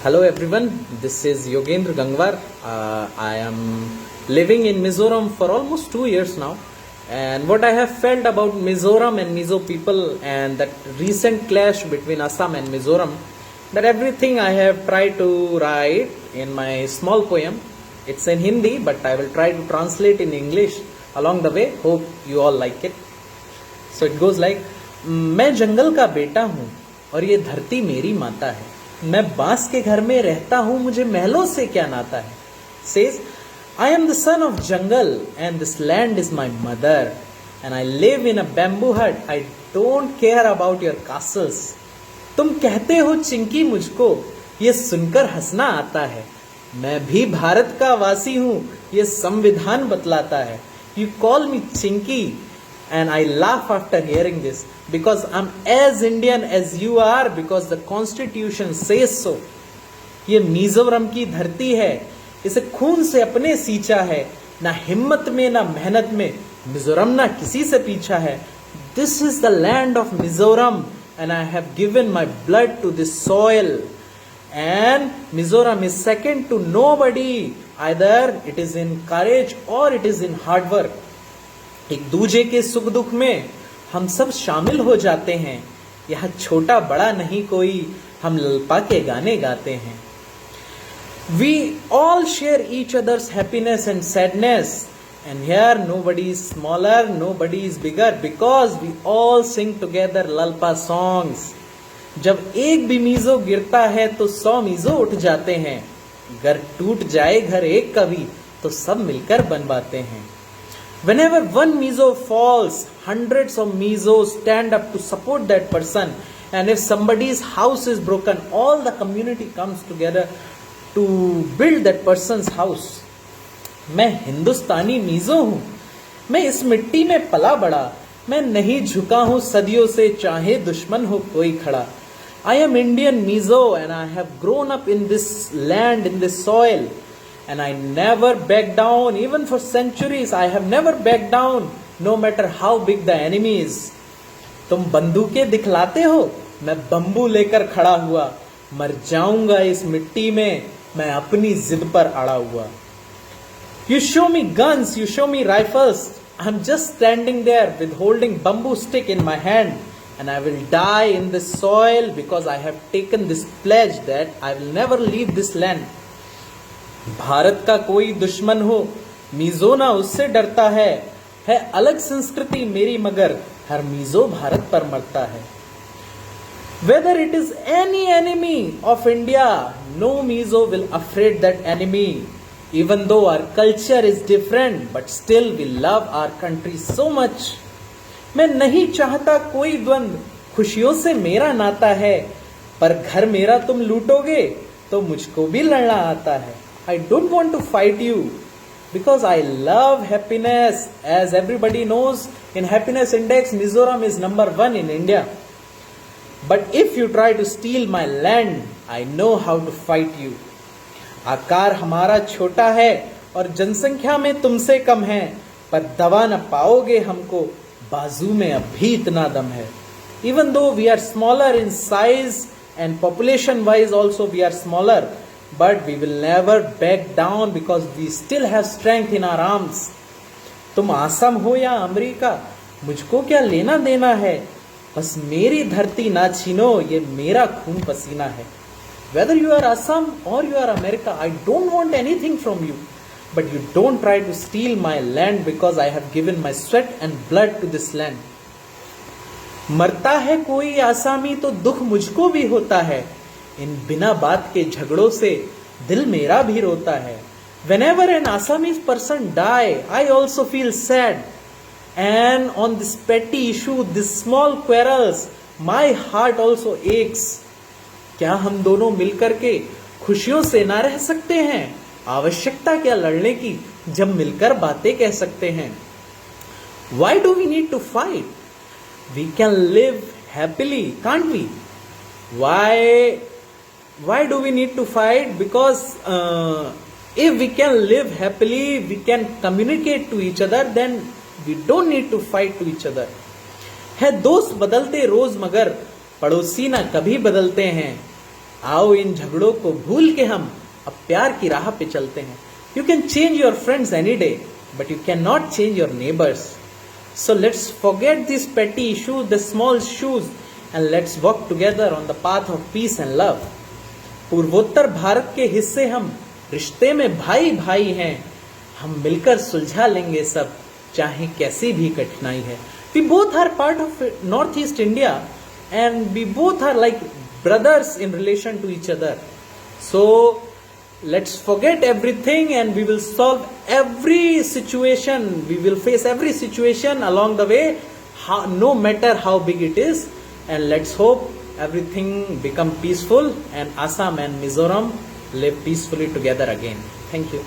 Hello everyone, this is Yogendra Gangwar. I am living in Mizoram for almost 2 years now, and what I have felt about Mizoram and Mizo people and that recent clash between Assam and Mizoram, that everything I have tried to write in my small poem. It's in Hindi, but I will try to translate in English along the way. Hope you all like it. So it goes like, मैं जंगल का बेटा हूँ और ये धरती मेरी माता है. मैं बांस के घर में रहता हूँ, मुझे महलों से क्या नाता है. Says, I am the son of jungle and this land is my mother and I live in a bamboo hut. I don't care about your castles. तुम कहते हो चिंकी, मुझको ये सुनकर हंसना आता है. मैं भी भारत का वासी हूँ, ये संविधान बतलाता है. You call me Chinki and I laugh after hearing this because I'm as Indian as you are because the constitution says so. ये मिजोरम की धरती है, इसे खून से अपने सींचा है. ना हिम्मत में ना मेहनत में मिजोरम ना किसी से पीछा है. This is the land of Mizoram and I have given my blood to this soil. And Mizoram is second to nobody. Either it is in courage or it is in hard work. एक दूजे के सुख दुख में हम सब शामिल हो जाते हैं. यहाँ छोटा बड़ा नहीं कोई, हम ललपा के गाने गाते हैं. We all share each other's happiness and sadness. And here nobody is smaller, nobody is bigger because we all sing together lalpa songs. जब एक भी मीजो गिरता है तो 100 मीजो उठ जाते हैं. घर टूट जाए घर एक का भी तो सब मिलकर बनवाते हैं. Whenever one mizo falls, hundreds of mizos stand up to support that person. And if somebody's house is broken, all the community comes together to build that person's house. मैं हिंदुस्तानी मीजो हूँ, मैं इस मिट्टी में पला बड़ा. मैं नहीं झुका हूँ सदियों से, चाहे दुश्मन हो कोई खड़ा. I am Indian mizo and I have grown up in this land, in this soil. And I never back down, even for centuries. I have never backed down, no matter how big the enemy is. तुम बंदूकें दिखलाते हो, मैं bamboo लेकर खड़ा हुआ. मर जाऊंगा इस मिट्टी में, मैं अपनी जिद पर अड़ा हुआ. You show me guns, you show me rifles. I'm just standing there with holding bamboo stick in my hand. And I will die in this soil because I have taken this pledge that I will never leave this land. Bharat का कोई दुश्मन हो, meso ना उससे डरता है अलग संस्कृति मेरी मगर हर मीजो भारत पर मरता है. Whether it is any enemy of India, no mizo will afraid that enemy. Even though our culture is different, but still we love our country so much. मैं नहीं चाहता कोई द्वंद, खुशियों से मेरा नाता है. पर घर मेरा तुम लूटोगे तो मुझको भी लड़ना आता है. I don't want to fight you because I love happiness. As everybody knows, in happiness index, Mizoram is number 1 in India. But if you try to steal my land, I know how to fight you. आकार हमारा छोटा है और जनसंख्या में तुमसे कम है, पर दबा न पाओगे हमको, बाजू में अब भी इतना दम है. Even though we are smaller in size and population wise also we are smaller, but we will never back down because we still have strength in our arms. तुम आसम हो या अमेरिका, मुझको क्या लेना देना है, बस मेरी धरती ना छीनो, ये मेरा खून पसीना है. Whether you are Assam or you are America, I don't want anything from you, but you don't try to steal my land because I have given my sweat and blood to this land. मरता है कोई आसामी तो दुख मुझको भी होता है. इन बिना बात के झगड़ों से दिल मेरा भी रोता है. Whenever an Assamese person die, I also feel sad. And on this petty issue, this small quarrels, my heart also aches. क्या हम दोनों मिलकर के खुशियों से ना रह सकते हैं? आवश्यकता क्या लड़ने की जब मिलकर बातें कह सकते हैं. Why do we need to fight? We can live happily, can't we? Why do we need to fight? Because if we can live happily, we can communicate to each other, then we don't need to fight to each other. है दोस्त बदलते रोज मगर पड़ोसी ना कभी बदलते हैं. आओ इन झगड़ों को भूल के हम अब प्यार की राह पे चलते हैं. You can change your friends any day, but you cannot change your neighbors. So let's forget these petty issues, the small issues, and let's walk together on the path of peace and love. पूर्वोत्तर भारत के हिस्से हम, रिश्ते में भाई भाई हैं, हम मिलकर सुलझा लेंगे सब, चाहे कैसी भी कठिनाई है. We both are part of Northeast India, and we both are like brothers in relation to each other. So let's forget everything and we will solve every situation. We will face every situation along the way, no matter how big it is. And let's hope everything become peaceful and Assam and Mizoram live peacefully together again. Thank you.